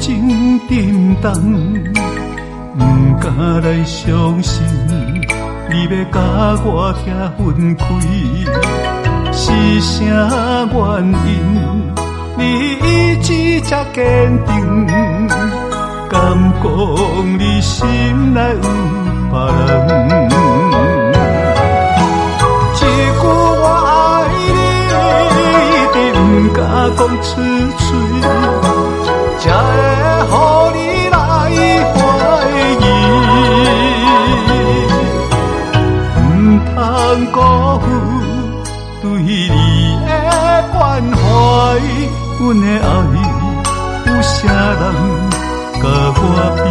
情沉重，不敢来相信，你要甲我听分开，是啥原因？你一直这坚定，敢讲你心内有别人？一句我爱你，一直不敢讲出嘴，才会予你来怀疑。不通辜负对你的关怀，阮的爱有啥人甲我比？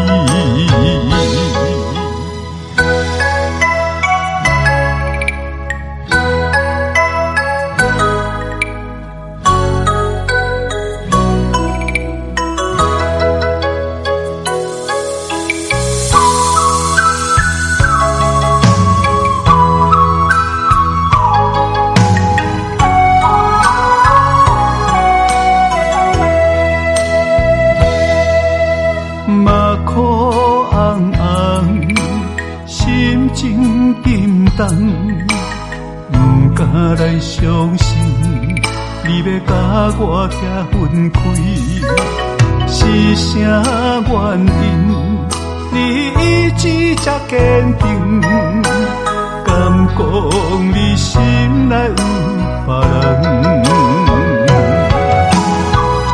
不敢来相信，你要甲我听分开，是啥原因？你一直这坚定，敢讲你心内有别人？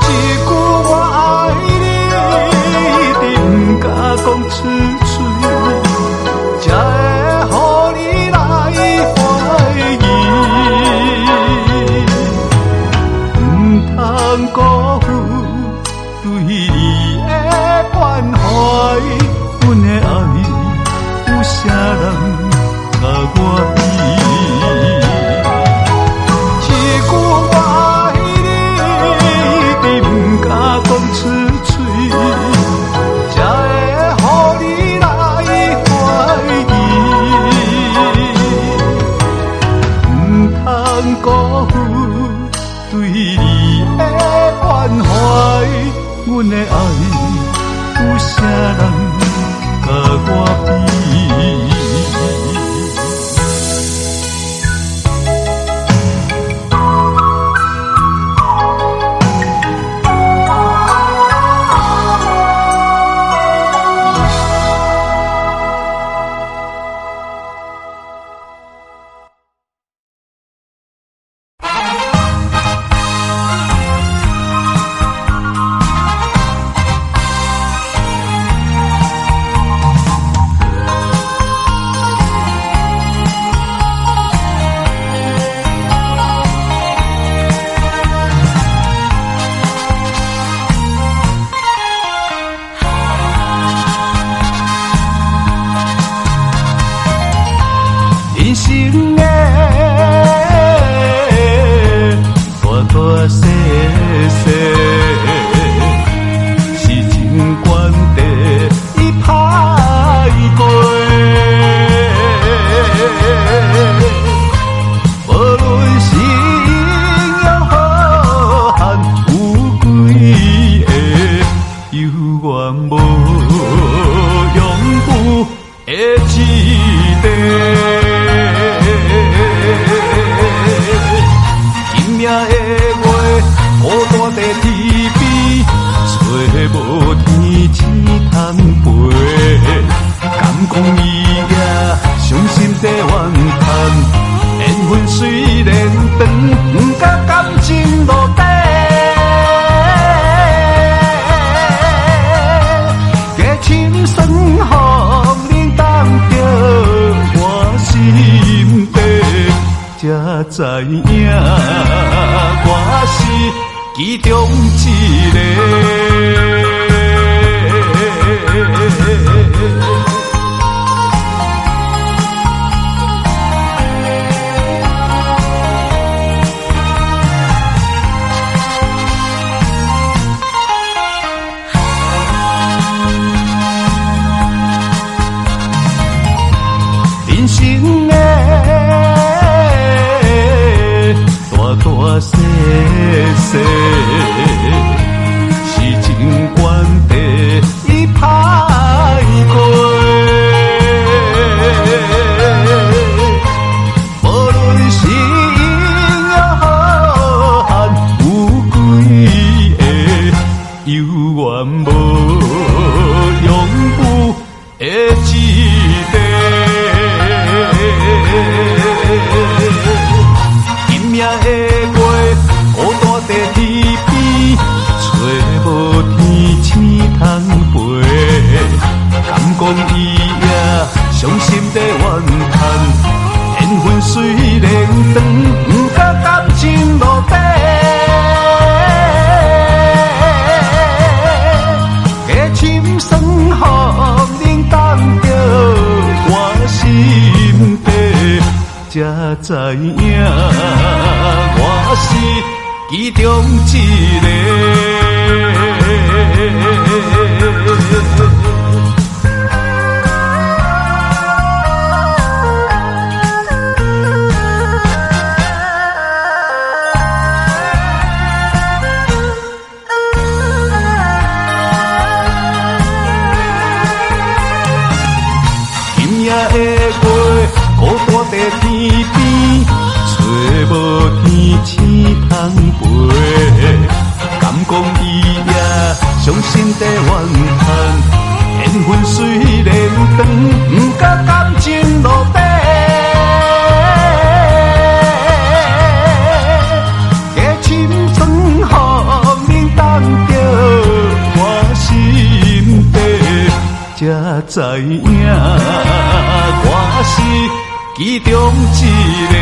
一句我爱你，一直不敢讲出嘴，才会辜负对你的关怀，阮的爱有啥人甲我比？一句我爱你，一直不敢讲出嘴，才会予你来怀疑。不通辜负对你的关怀，阮的爱有啥人甲我比？人生的大大小小，是情关地伊歹过。无论是英勇好汉有几个，犹原无永不的一地。命的月，孤单在天边，找无天星通陪。敢讲伊也伤心在怨叹，缘分虽然长，不甲感情落底。加深酸雨淋冻着我心底。才知影，我是其中一个。人生的大大小小，有缘无永不的一地。今夜的月，孤单在天边，找无天星通陪。敢讲伊也伤心在怨叹，缘分虽然长，不甲感情落底。假深酸，予恁冻着我心底，才知影我是其中一个。天边找无天星通陪，敢讲伊也伤心在怨叹，缘分虽然长，不甲感情落底。假深酸，予恁冻着我心底，才知影我是其中一个。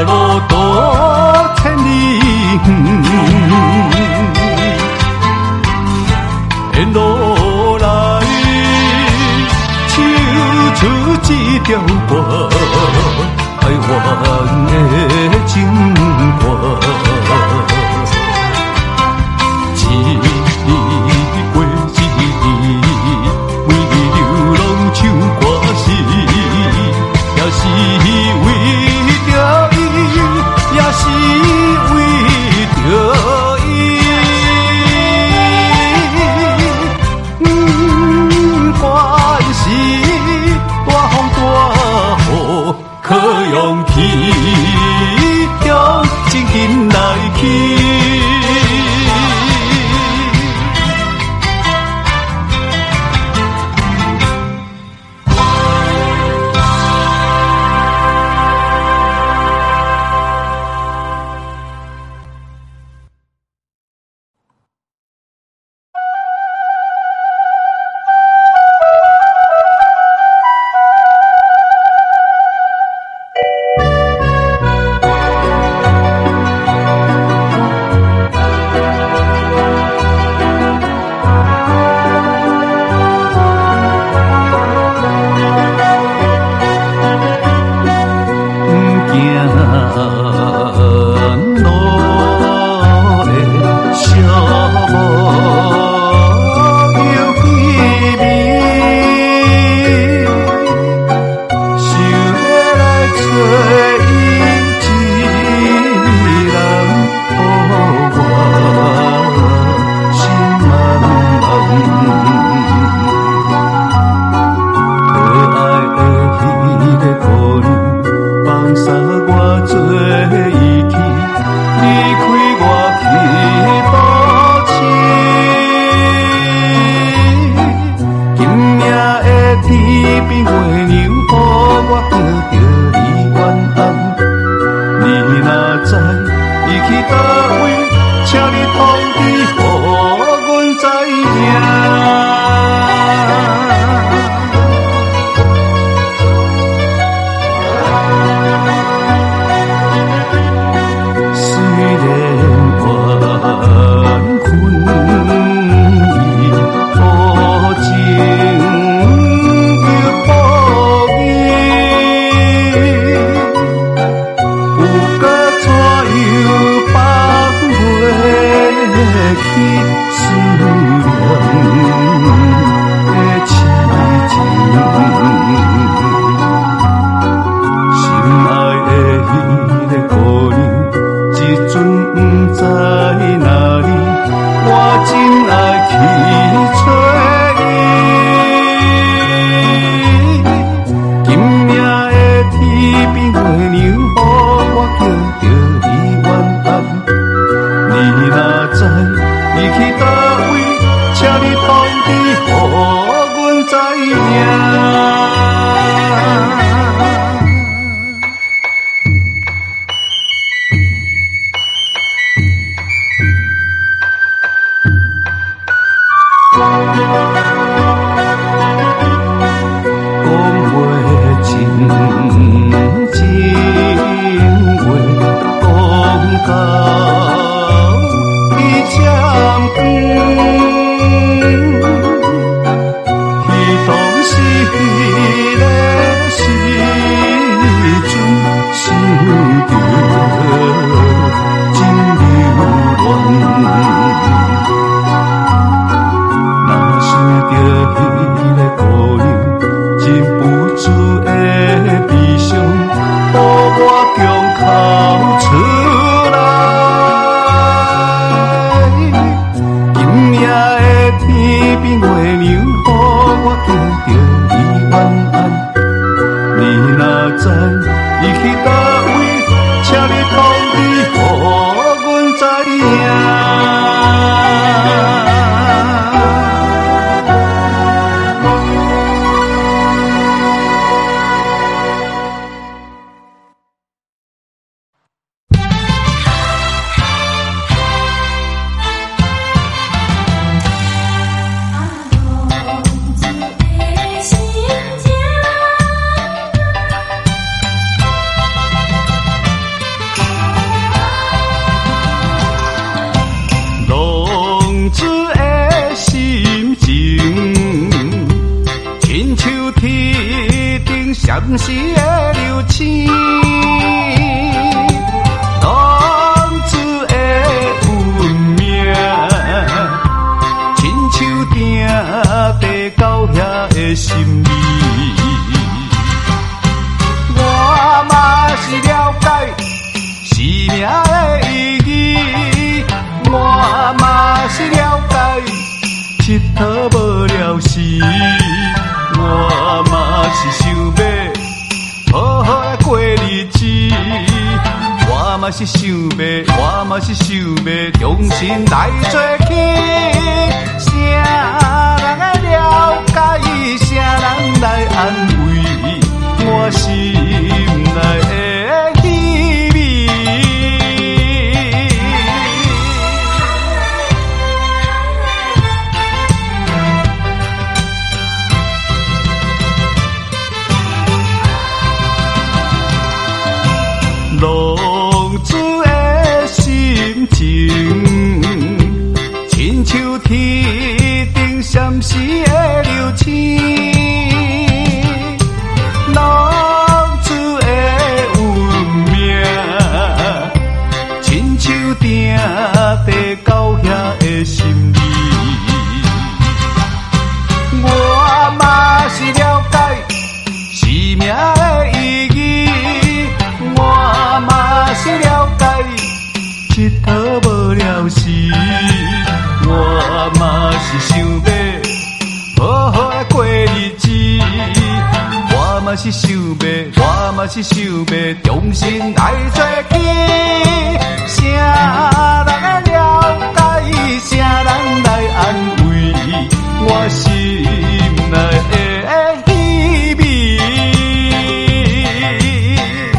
路途千里远，沿路来唱出一条歌，台湾的情歌。一字过一字，为你流浪唱歌词，也是为着伊，也是为着伊。不管是大风大雨，可勇气向前进来去。是子的心情，亲像天顶闪烁的流星。浪子的运命，亲像定地到遐的心意。我嘛是了解生命的意义，我嘛是了解佚佗无了时，我嘛是想要好好来过日子，我嘛是想要，我嘛是想要重新来做起。谁人来了解，谁人来安慰我心内的稀微。浪子的心情，亲像天顶闪烁的流星。浪子的运命，亲像定地到遐的心意。我嘛是了解生命的意义，我嘛是了解佚佗无了时，我嘛是想要好好来过日子，我嘛是想要，我嘛是想要重新来做起。谁人来了解，谁人来安慰我心内的稀微。浪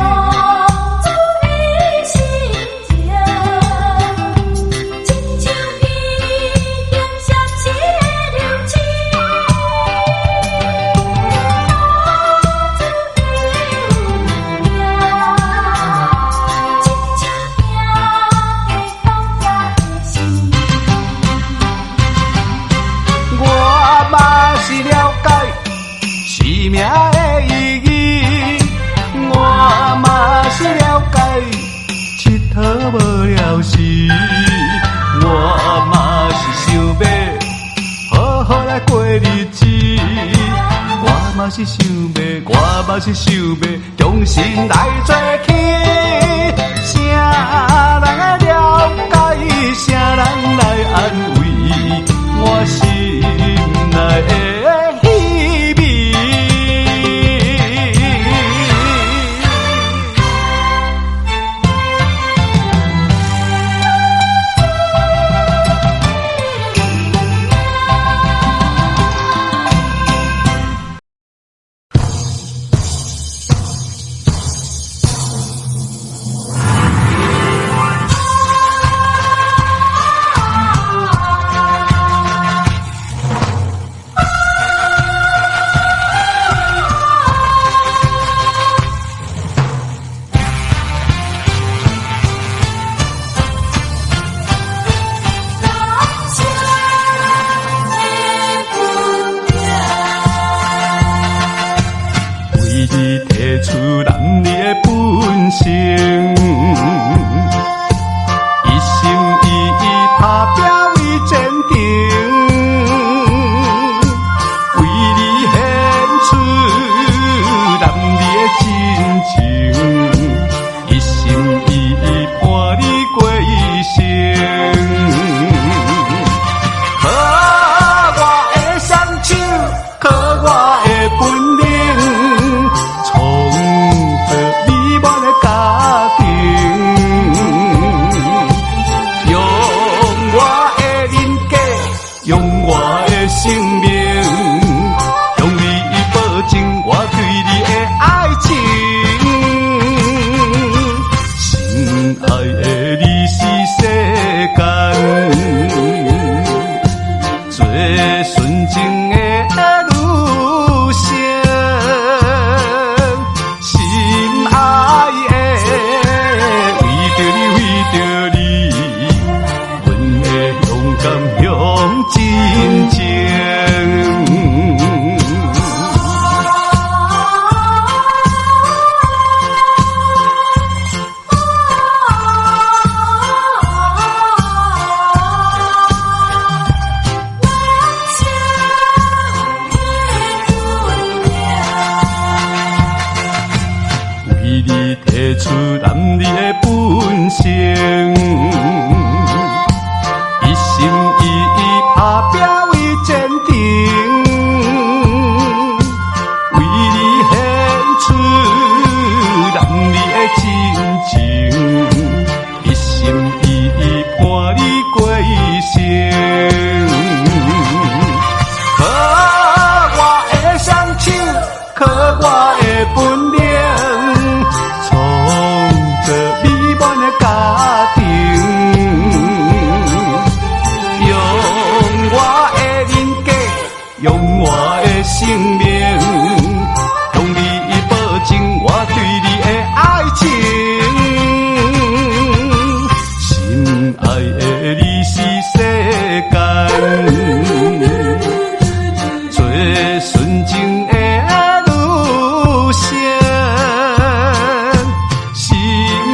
子的心情，亲像天顶闪烁的流星。浪子的运命，亲像定地到遐的心意。我嘛是了解生命的意义，我嘛是了解佚佗无了时，我嘛是想要好好来过日子，我嘛是想要，我嘛是想要重新来做起。谁人来了解，谁人来安慰我心内的稀微。你提出男儿的本性，一心一意打拼为坚定，为你献出男儿的真情，一心一意伴你过一生。可我的双手，可我的本领。用我的生命，用你保证我对你的爱情。心爱的你是世间最纯情的女性，心爱的为着你，为着你，阮会勇敢向男儿的本性，一心一意打拼为坚定，为你献出男儿的真情，一心一意伴你过一生。靠我的双手，靠我的本领。用我的生命，用你保证我对你的爱情。心爱的你是世间最纯情的女性，心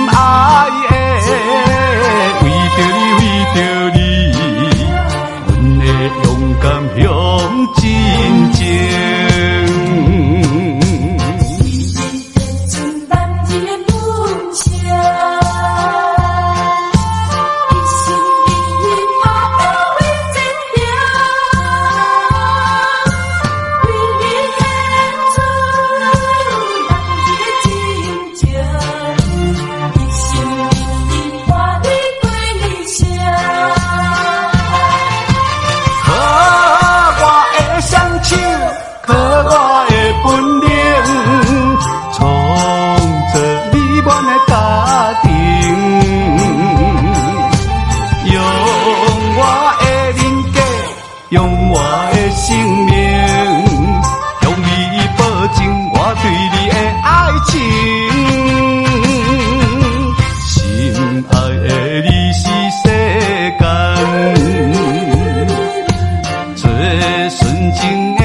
爱的为着你，为着你，阮的勇敢向真情。靠我的本领，创造美满的家庭，用我的人格，用我的生命，用你保证我对你的爱情。心爱的你是世间最纯情的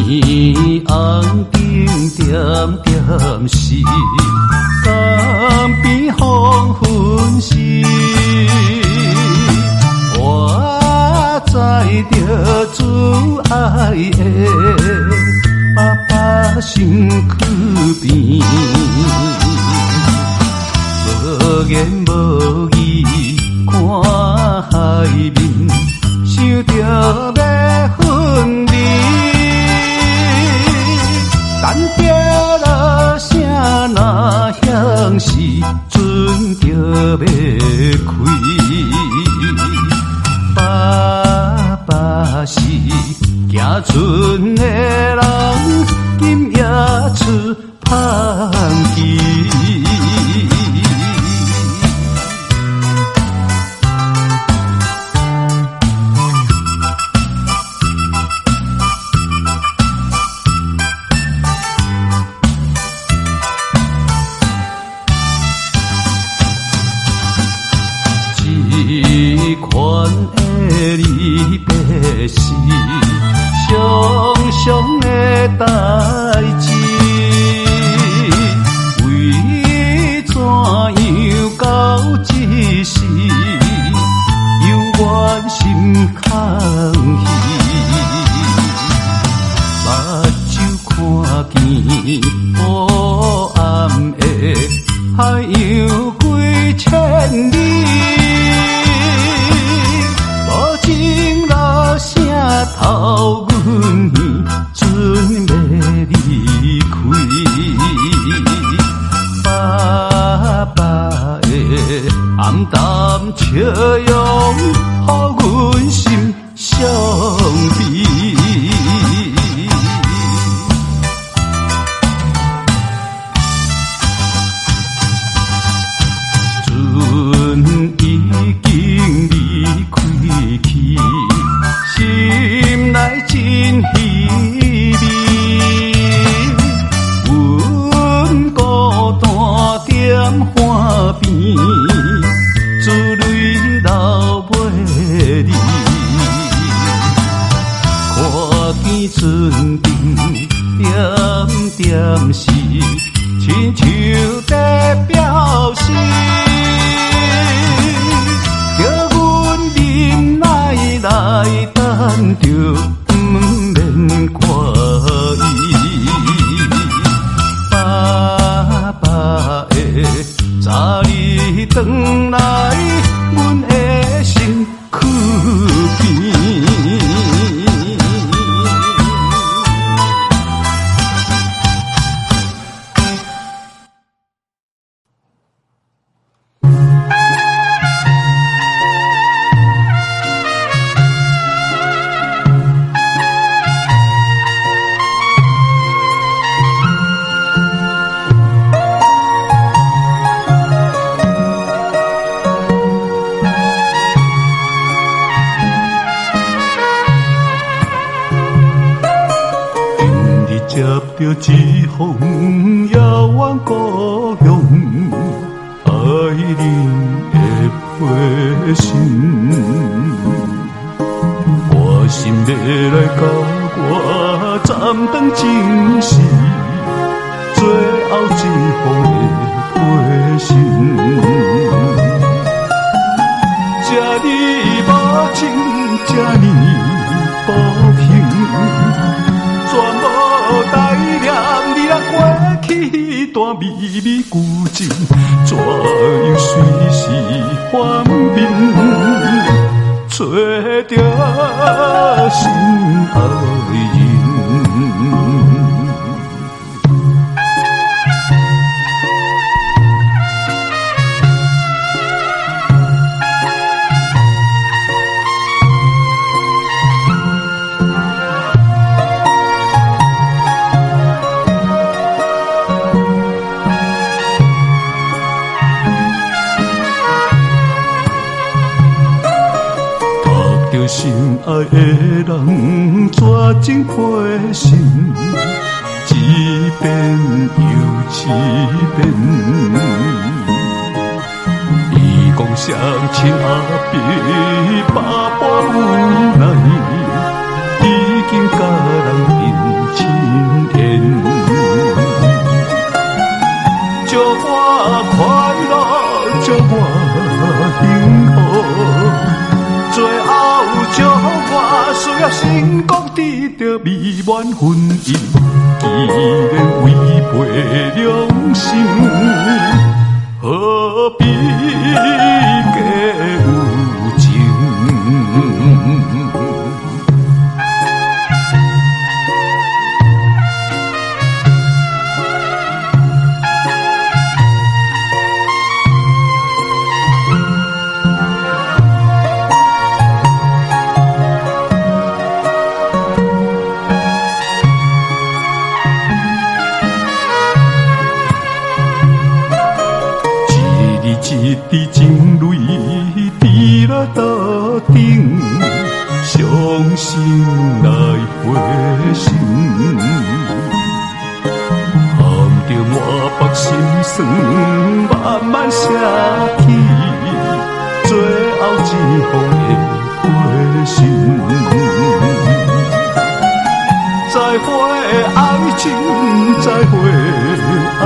天红顶点点是江边黄昏时，我知着主爱的爸爸身躯边，无言无语看海面，想着要分离。等着落声若响时，船就要开。爸是行船的人，今夜出芳期。这款的离别是伤伤的代志，为怎样到这时，犹原心空虚，目睭看见黑暗的海洋几千里。头阮准备离开，爸爸的暗淡笑容，予阮心伤悲。就不免看伊。爸爸的早日回来，阮的身躯边。接着一封遥远故乡爱人的回信，我心要来甲我暂等正视最后一封的回信。这呢无情，这呢无凭。全无代念，你若过去段秘密旧情，怎样随时反面，找着心爱人。心爱的人绝情配信，一遍又一遍。伊讲双亲阿伯爸爸无奈，已经甲人定亲缘。祝我快乐，祝我幸福，最后。祝我需要成功得到美满婚姻，既然违背良心，何必假有情？一滴情泪滴落刀顶，伤心来回心，含着满腹心酸，慢慢写起最后一封的回信。再会爱情，再会爱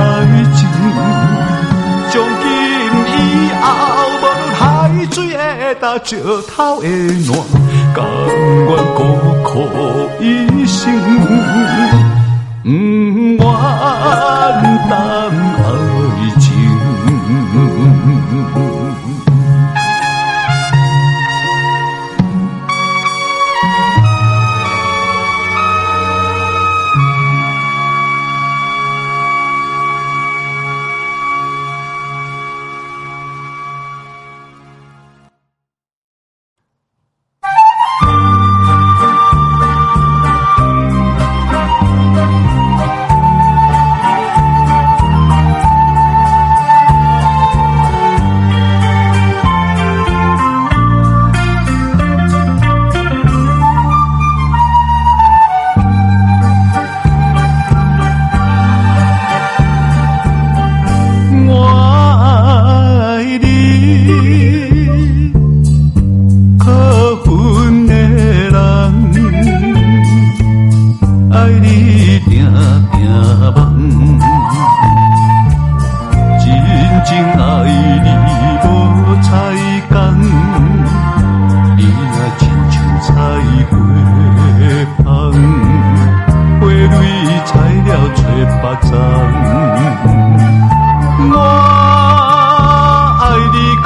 情，从今以后，无论海水的干石头的暖，甘愿孤苦一生，不愿等爱情。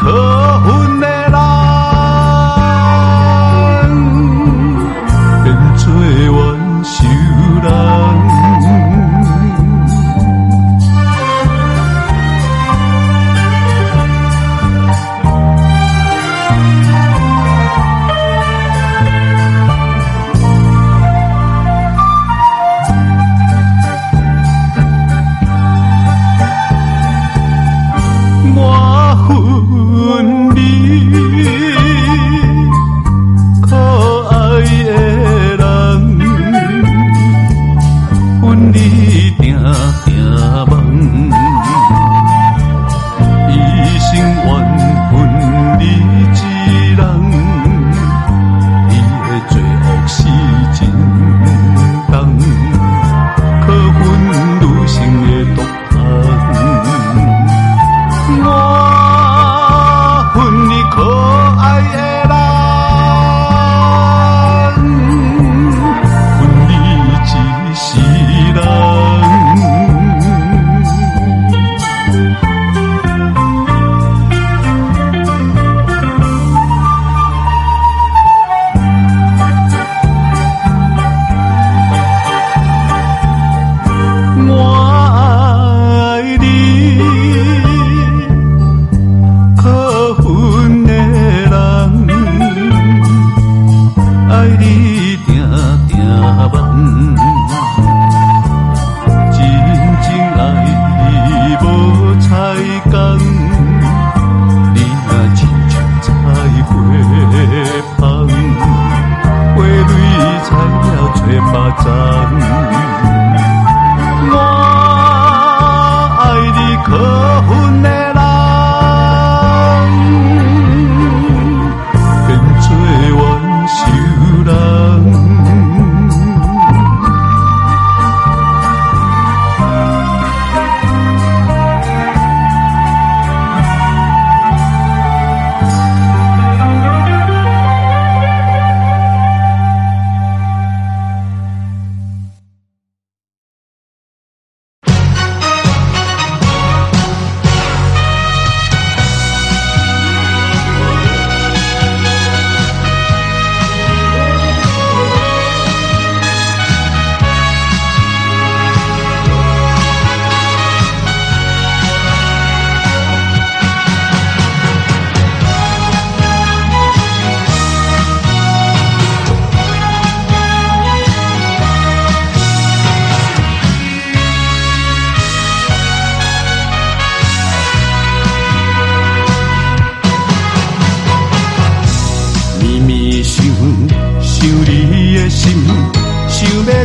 可恨的人，变做冤仇人。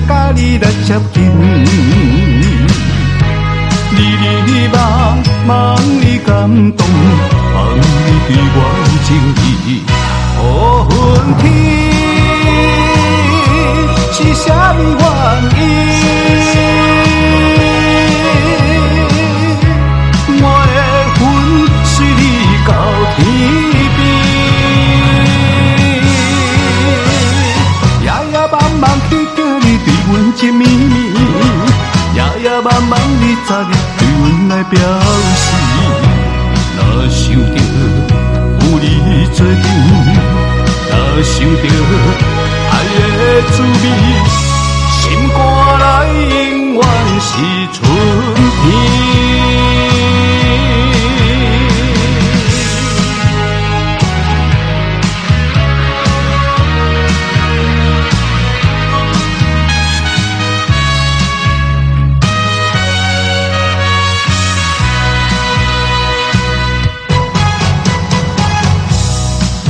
甲你来接近，你望你感动，望你对我有情意。乌云天是啥物原因？我的魂随你到天边，夜夜茫茫去叫你对阮一暝暝，夜夜茫茫你早日对阮来表示。若想着有你做阵，若想着爱的滋味，心肝内永远是春天。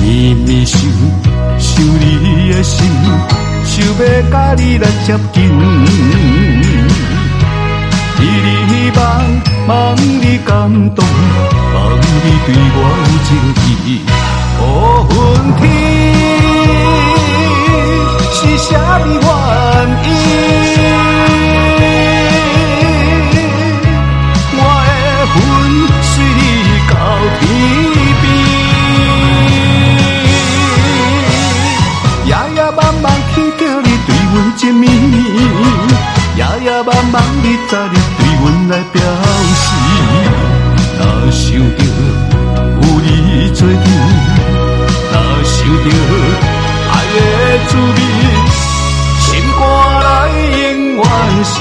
绵绵想你的心，想要甲你来接近。你望你感动，望你对我有情意。乌云天是啥物原因？我的魂随你到天边。夜夜茫茫去叫你对阮一暝暝，夜夜茫茫你早日对阮来表示。若想着有你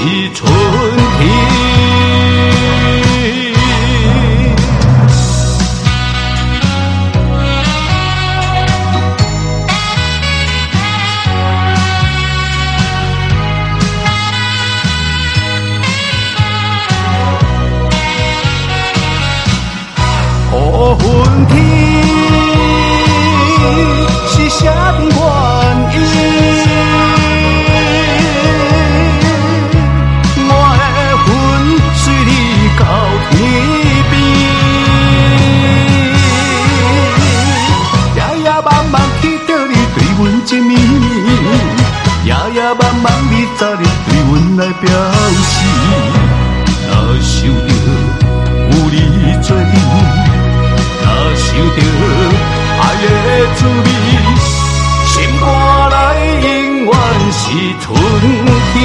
是春天。雨云天是啥原因？我的魂随你到天边，夜夜茫茫去着你对阮证明，夜夜茫茫你早日对阮来表示，若想着有你做阵。想着爱的滋味，心肝内永远是春天。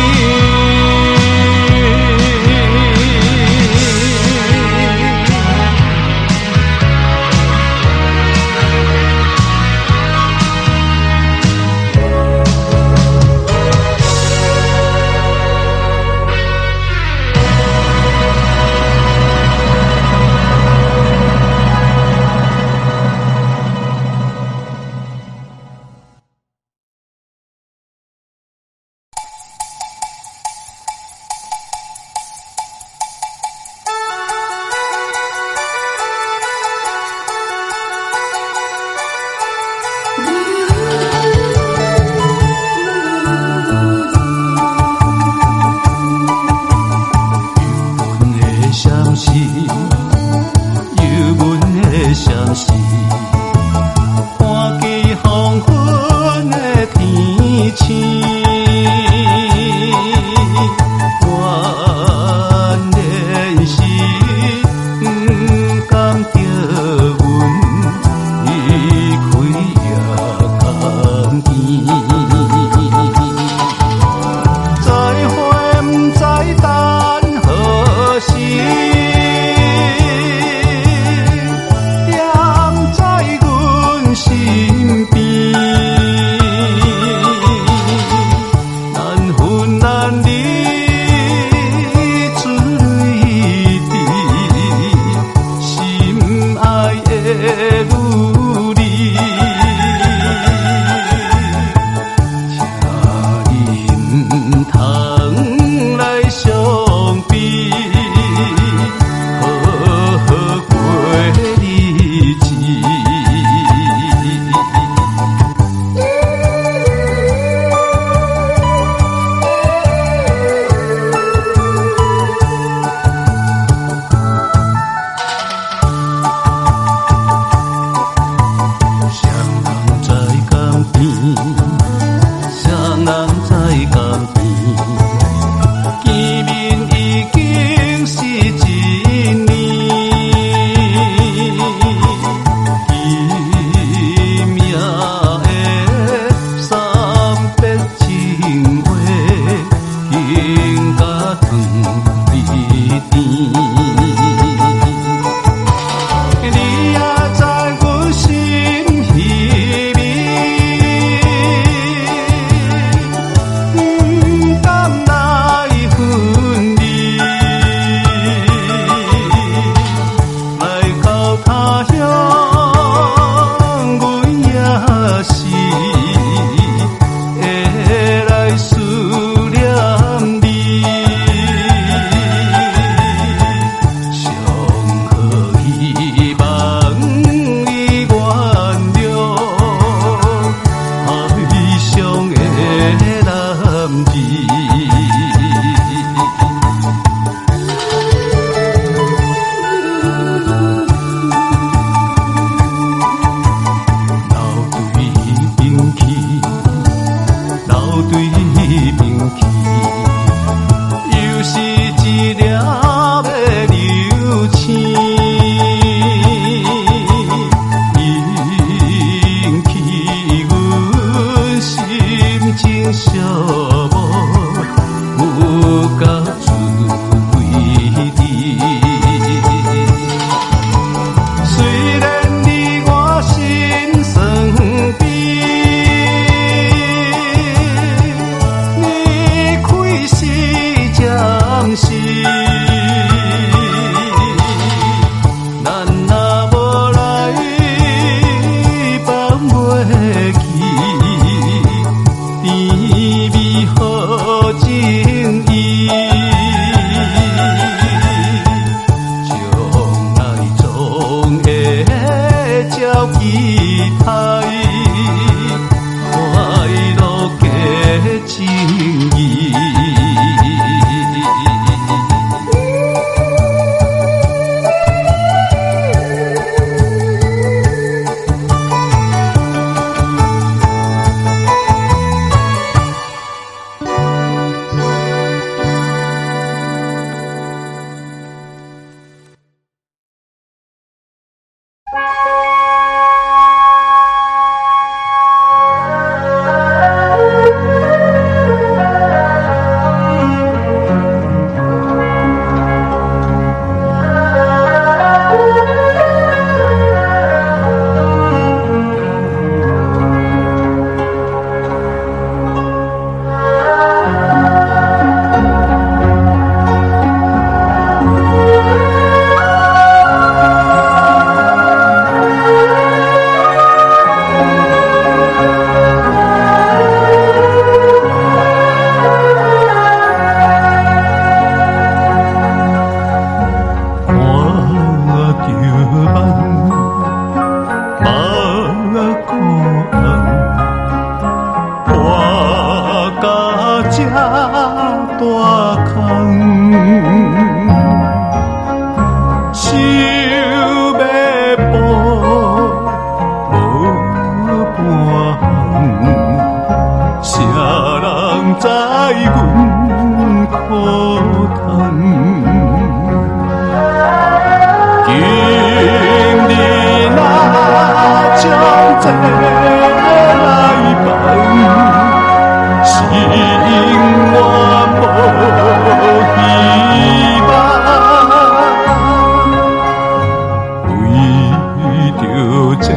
前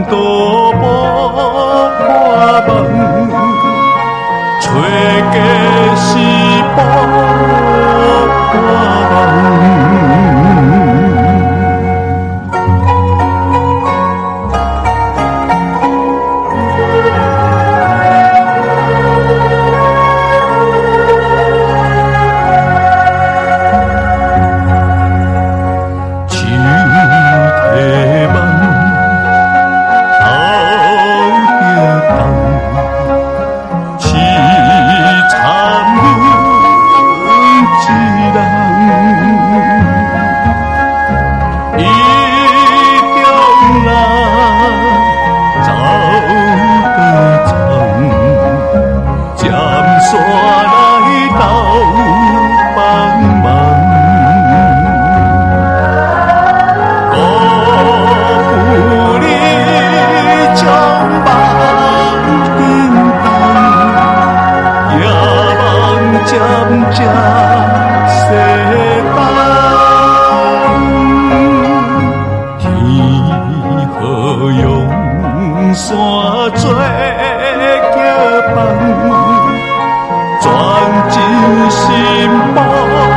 途无破梦，找家是无破梦。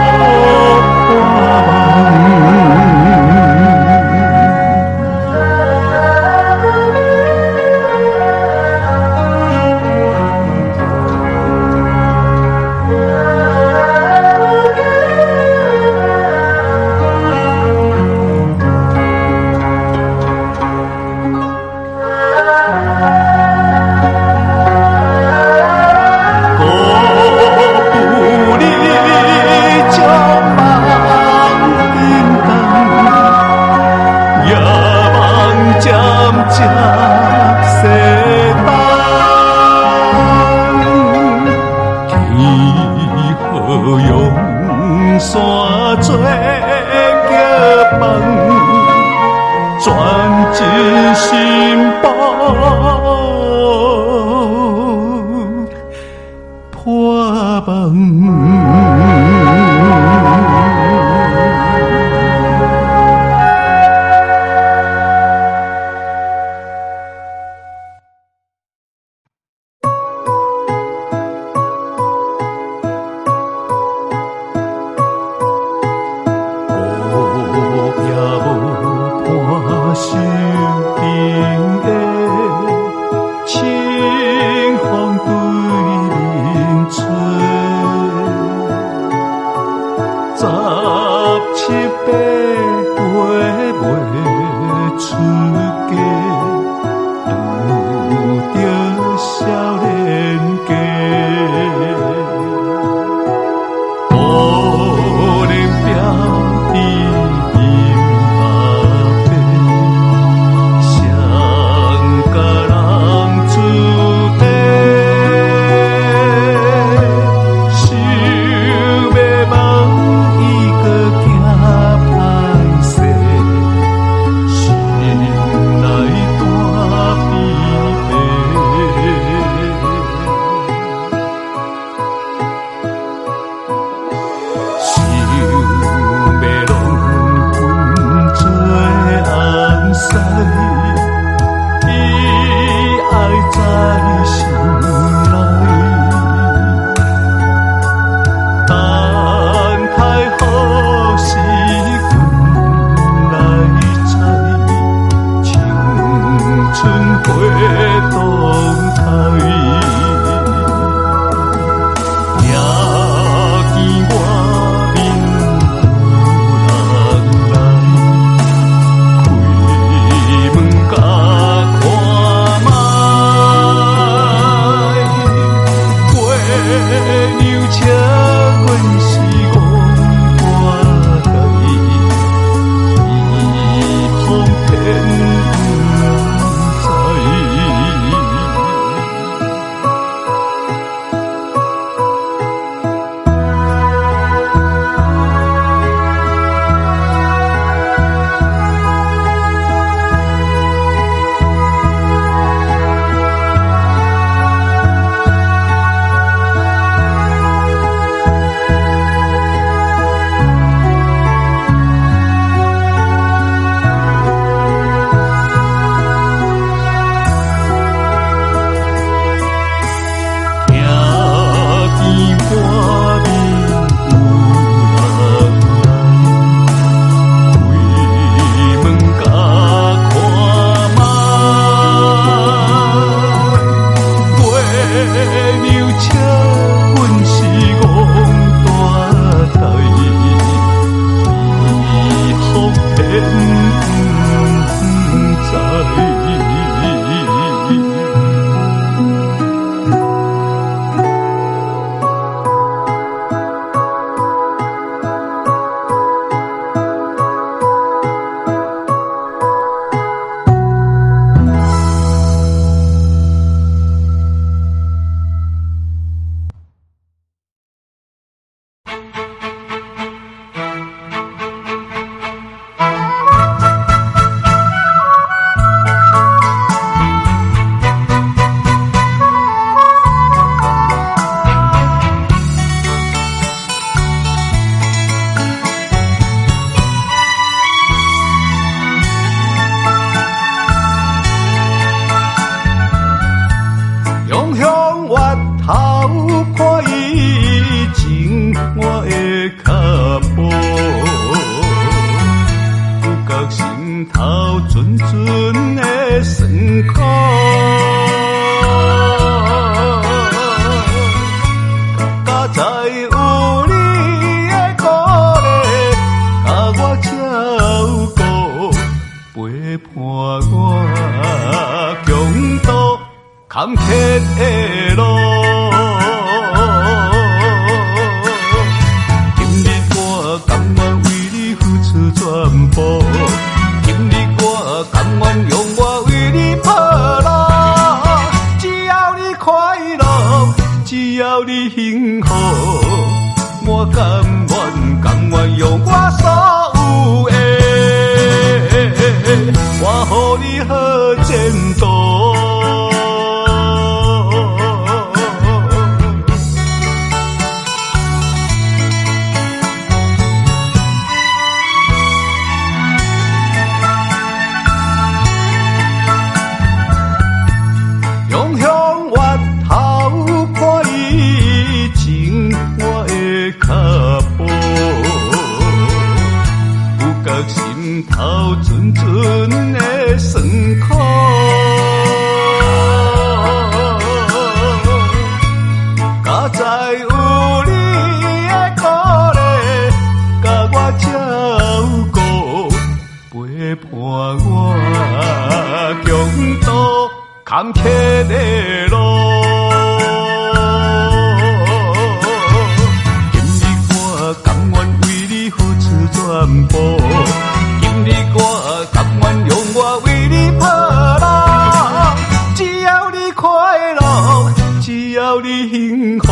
纯纯的酸苦。才知有你的鼓励，甲我照顾，陪伴我强渡坎坷的路。今日我甘愿为你付出全部，今日我甘愿用我为你铺路，只要你快乐，只要你幸福，我甘愿用我所有的，我予你好前途。用向月头看伊情我的脚步，有觉心头纯纯的酸苦。佳哉有你的鼓励，甲我照顾，陪伴我强渡坎坷的路。今日我甘愿为你付出全部，今日我甘愿用我为你铺路，只要你快乐，只要你幸福，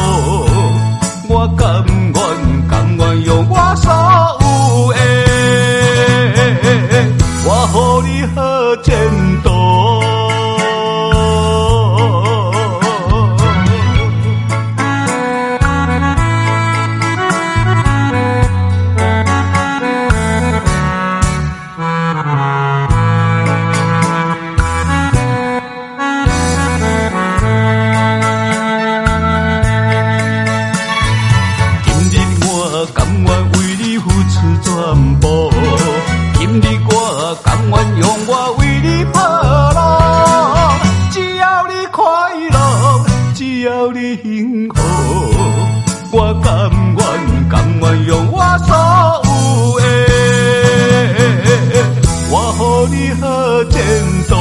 我甘愿用我所有的，我予你好前途。我甘愿用我所有的，我予你好前途。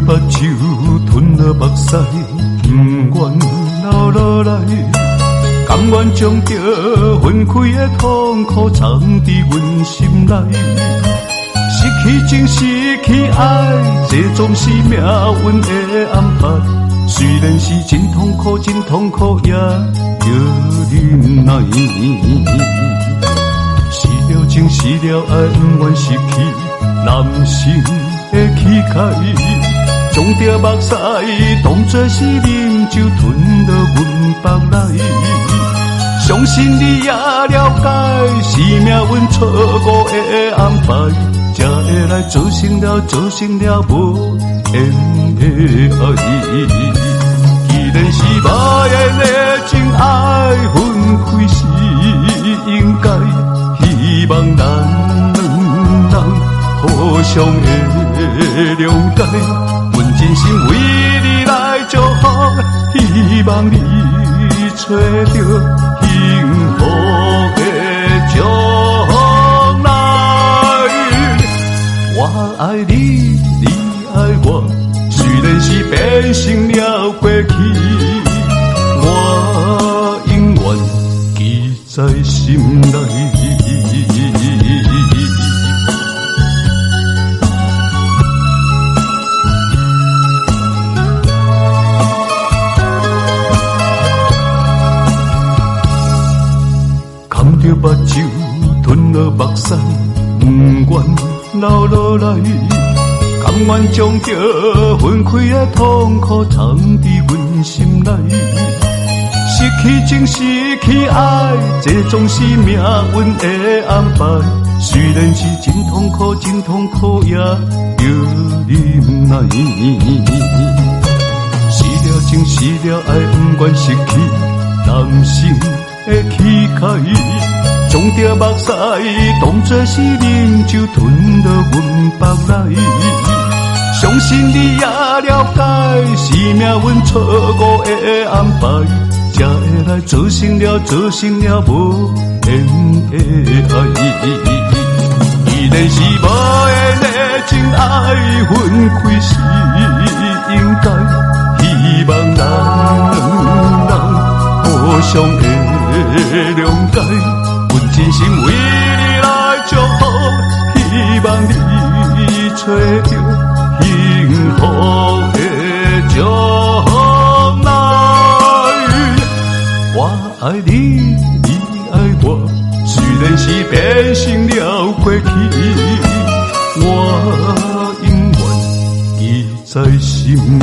目睭吞了目屎，不愿流落来，甘愿将这分开的痛苦藏伫阮心内。失去情，失去爱，这总是命运的安排。虽然是真痛苦，真痛苦，也要忍耐。失了情，失了爱，不愿失去男性的气概。将着目屎当作是啉酒，吞到阮腹内。相信你也了解，是命运错误的安排，才会来造成了无缘的爱。既然是无缘的真爱，分开是应该，希望咱两人互相的了解。阮真心为你来祝福，希望你找到幸福的将来。我爱你，你爱我，虽然是变成了过去，我永远记在心内。不愿留落来，甘愿将这分开的痛苦藏伫阮心内。失去情，失去爱，这总是命运的安排。虽然是真痛苦，真痛苦，也要忍耐。失了情，失了爱，不愿失去男性的气概。将这目屎当作是啉酒，吞到阮腹内。相信你也了解，是命运错误的安排，才会来造成了无缘的爱。既然是无缘的真爱，分开是应该。希望咱两人互相的谅解，阮真心为你来祝福，希望你找到幸福的将来。我爱你，你爱我，虽然是变成了过去，我永远记在心内。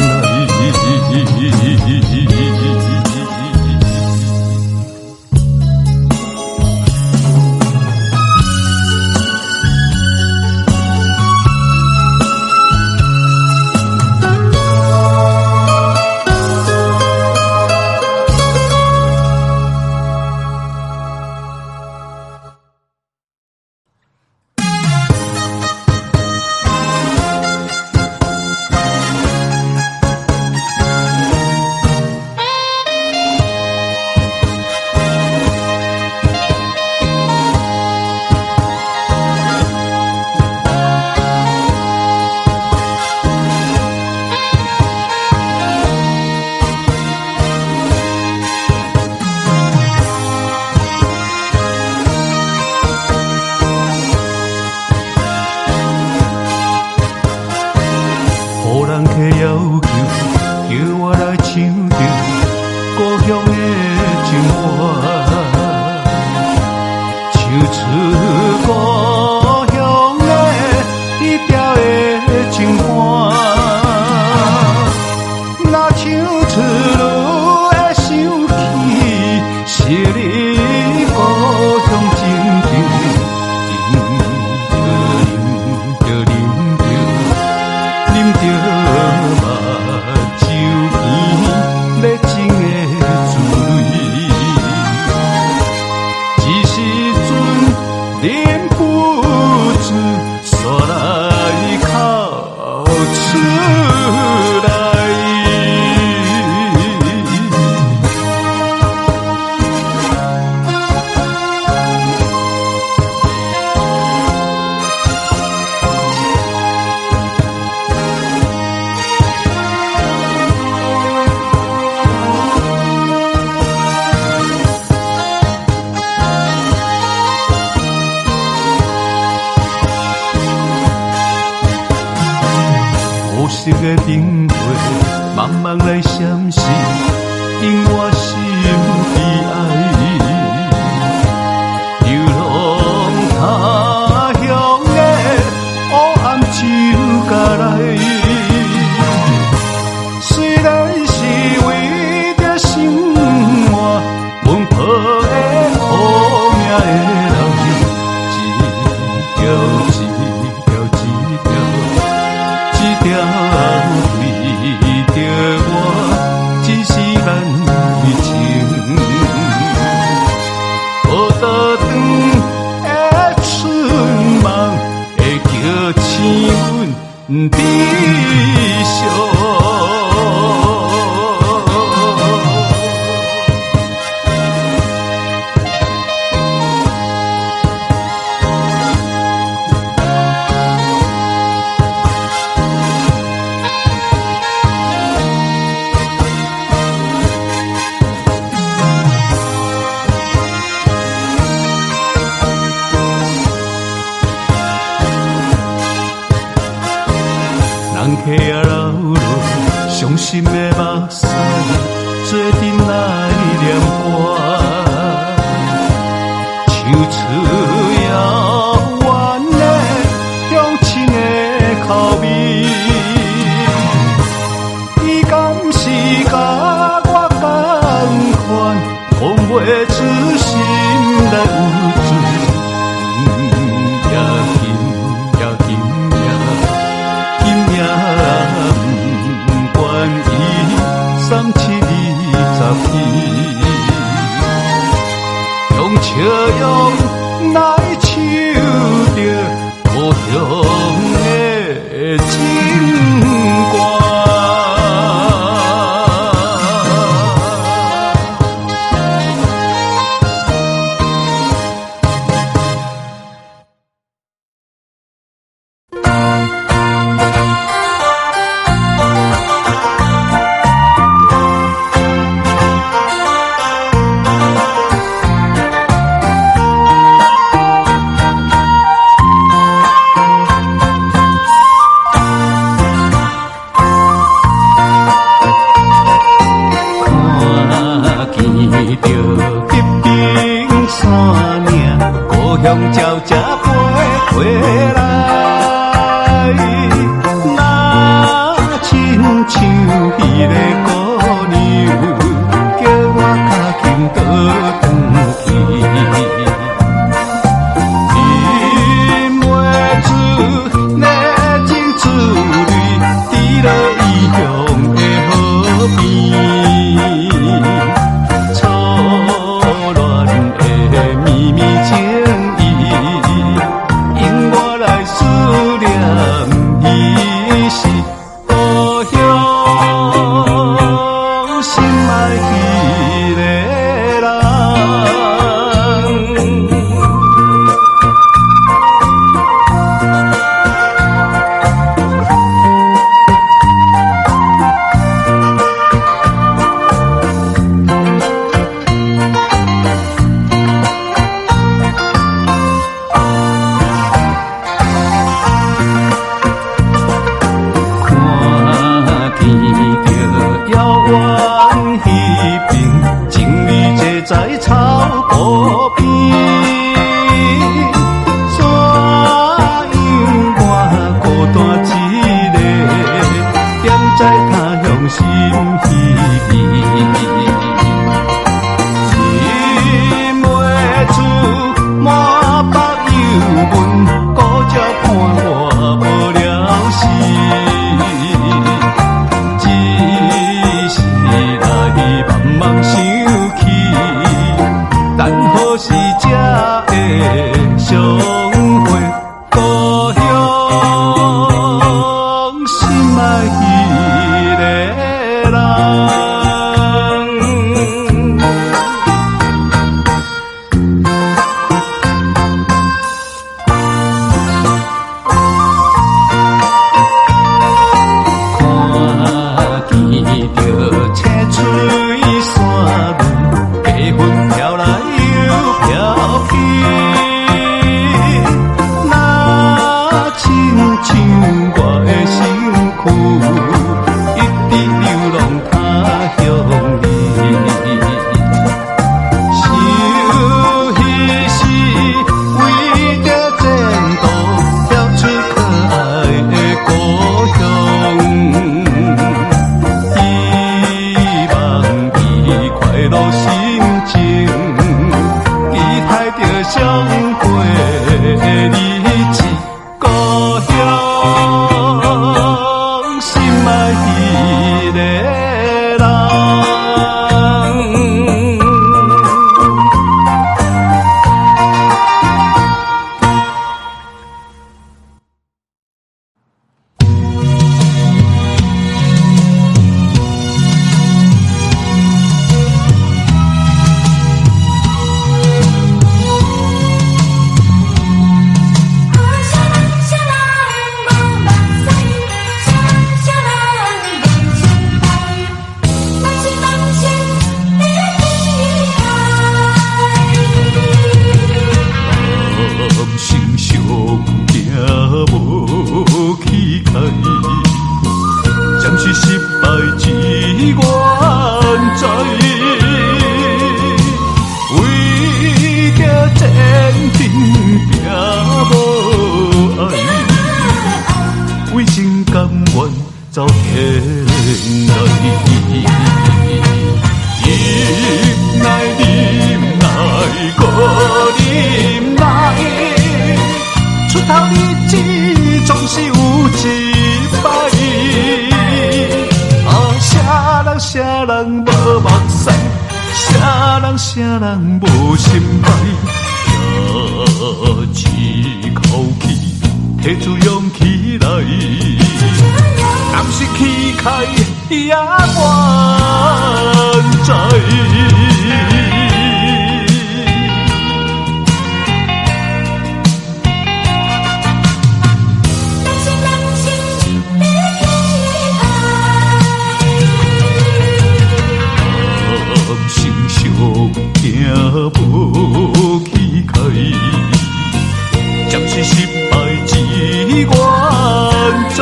色的灯火慢慢来闪烁，引我心悲哀。流浪他乡的黑暗就下来，虽然是为着生活奔波的苦命的人，一条弟兄。人客也流落，伤心的目屎，做阵来念歌，唱出遥远的情歌。鸟只飞回来，若亲像迄个姑娘，叫我脚轻倒转去。饮袂住，热情滋泪，滴落异乡的河边。初恋的秘密情。在草坡边，山羊我孤单一个，踮在他乡心稀微。忍袂住满腹忧闷，孤照看我无了时。只是来茫茫想起。但何时才会相会？故乡心爱迄个人。看见着青翠山峦，白云飘来。亲像我的身躯，一直流浪他乡里。想彼时为着前途，跳出可爱的故乡。希望伊快乐心情，期待着相会的日子。故乡心爱迄个人。暂时失败只愿知，为着前程拼无爱，为情甘愿走天涯。忍耐，忍耐，搁忍耐，出头日子总是有一摆。啥人无目屎，啥人无心怀，也一口气，提出勇气来，若是气开也愿知。行无气概，暂时失败只愿知，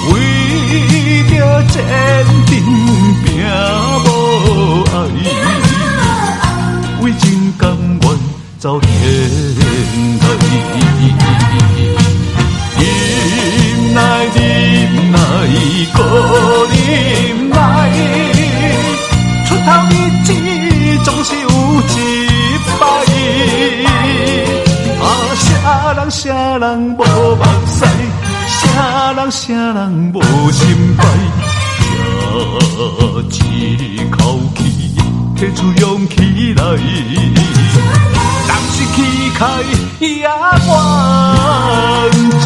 为着坚定拼无爱，为情甘愿走天涯。忍耐，忍耐，搁忍耐。出头日子总是有一摆，啥人无目屎，啥人无心怀，这一口气提出勇气来，若是气开也愿知。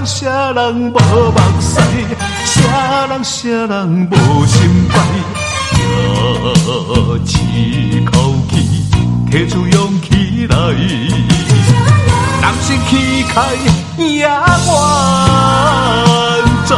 啥人无目屎，啥人无心怀，这一口气提出勇气来，若是气开也愿知。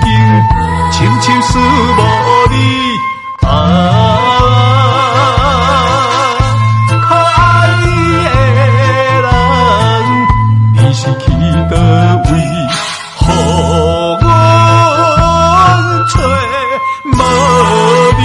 境，深深思无你啊。可爱的人，你是去倒位？予阮找无你。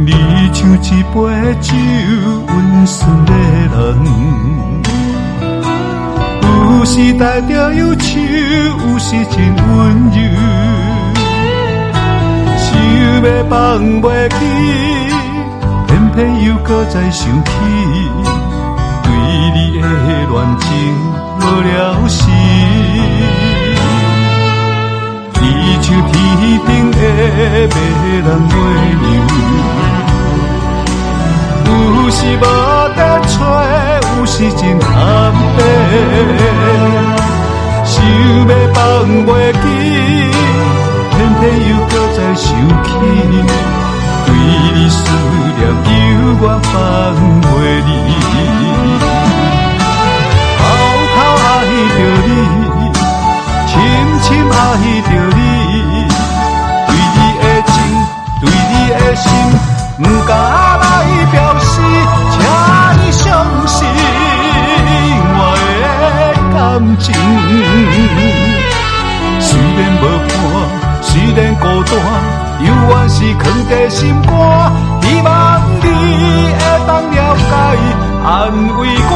你像一杯酒，温顺的人，有时带着忧愁，有时真温柔。想要放袂记，偏偏又搁再想起，对你的恋情无了时。你像天顶的迷人月亮。有时无得找，有时真含白，想要放袂记，偏偏又搁再想起，对你思念犹原放袂离，偷偷爱着你，深深爱着你，对你的情，对你的心，不敢来表示，请你相信我的感情。虽然无伴，虽然孤单，犹原是藏在心肝。希望你会当了解，安慰我。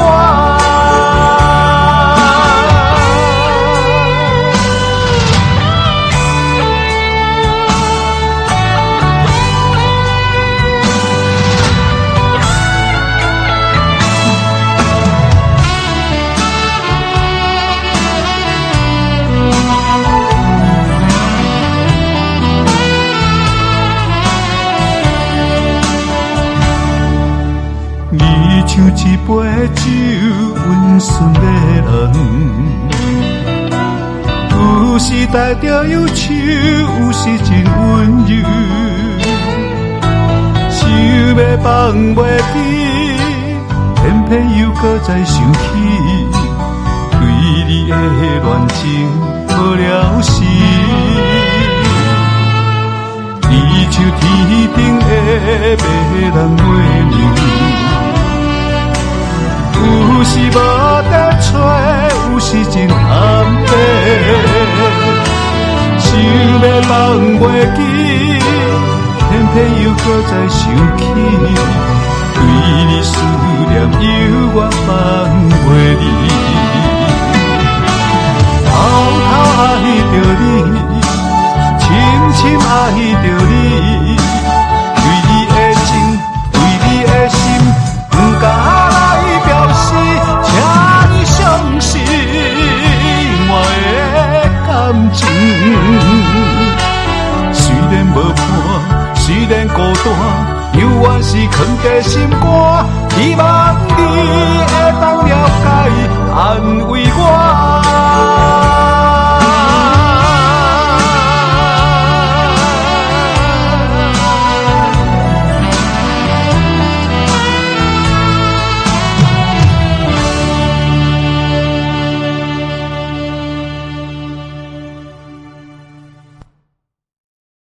像一杯酒，温顺的人，有时带着忧愁，有时真温柔。想要放袂记，偏偏又搁再想起，对你的恋情无了时。你像天顶的迷人月亮。有时无得找，有时真含白，想要放袂记，偏偏又搁再想起，对你思念犹原放袂离，偷偷爱着你，深深爱着你，对你的情，对你的心，不敢。虽然无伴，虽然孤单，犹原是藏在心肝。